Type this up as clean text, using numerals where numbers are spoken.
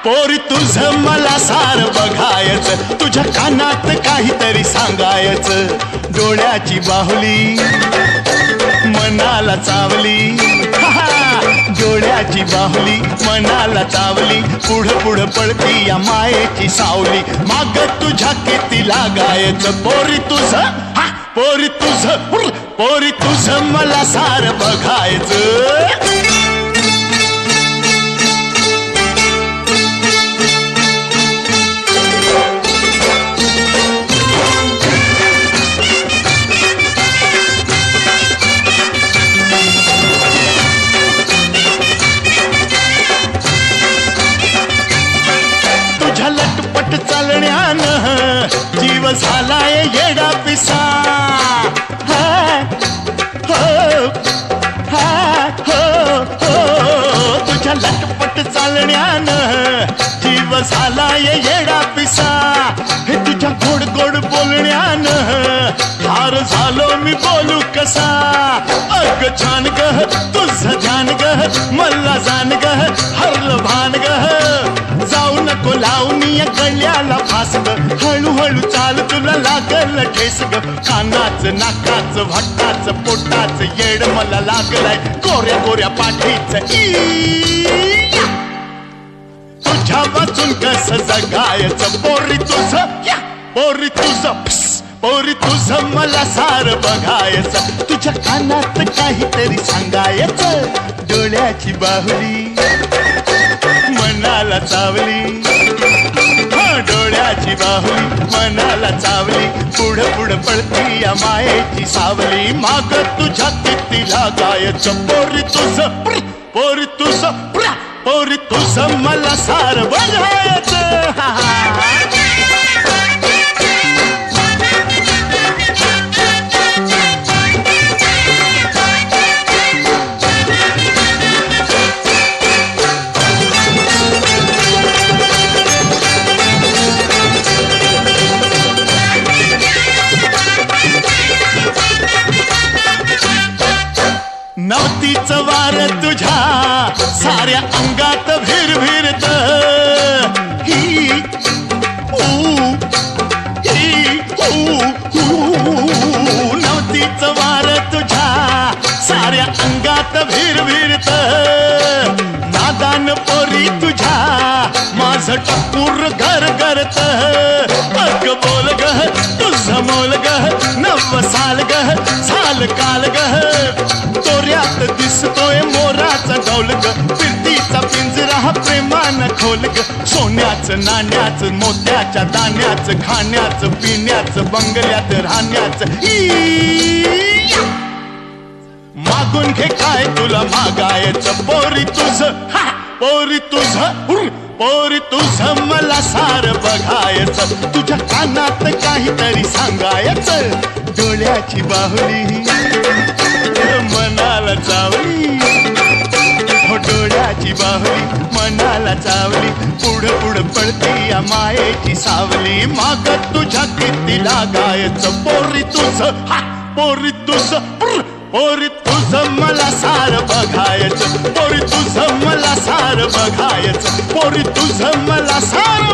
पोरी तुझं मला सार बघायचं, तुझ्या कानात काहीतरी सांगायचं. डोळ्याची बाहुली मनाला चावली, डोळ्याची बाहुली मनाला चावली. पुढं पुढं पळती या मायेची सावली, माग तुझ्या किती लागायचं. पोरी तुझं मला सार बघायचं. चालण्यानं जीव झालाय येडा पिसा. तुझ्या लटपट चालण्यानं जीव झालाय येडा पिसा. हे तुझ्या गोड गोड बोलण्यानं हार झालो मी बोलू कसा. अग छान ग तुझं ध्यान ग मला जाण ग हरलं भान ग. जाऊ नको लावणी गळ्याला फास ग, हळूहळू चाल तुला लागल ठेस ग. कानाचं नाकाचं भट्टाचं पोटाचं येड मला लागलाय गोऱ्या गोऱ्या पाठीचं. तुझ्या वाचून कसं जगायचं. पोरी तुझं मला सार बघायचं, तुझ्या कानात काहीतरी सांगायचं. डोळ्याची बाहुली मनाला चावली, डोळ्याची बाहुली मनाला चावली. पुढं पुढं पळती या मायेची सावली, माग तुझ्या किती लागायचं. पोरी तुझं मला सार बघायचं. नवतीचं वार तुझ्या साऱ्या अंगात भिरभिरत. नवतीचं वार तुझ्या साऱ्या अंगात भिरभिरत. नादान पोरी तुझ्या माझं टपूर घर करत. अग बोल ग तुझं मोल ग नव साल ग साल काल ग. तोऱ्यात दिसतोय मोराचा डौल ग, फिरतीचा पिंजरा प्रेमान खोल ग. सोन्याचं नाण्याचं मोत्याच्या दाण्याचं खाण्याचं पिण्याचं बंगल्यात राहण्याचं. मागून घे काय तुला मागायचं. पोरी तुझं मला सार बघायचं, तुझ्या कानात काहीतरी सांगायचं. डोळ्याची बाहुली मनाला चावली, डोळ्याची बाहुली मनाला चावली. पुढं पुढं पळती या मायेची सावली, माग तुझ्या किती लागायचं. पोरी तुझं मला सार बघायचं. पोरी तुझं मला सार बघायचं. पोरी तुझं मला सार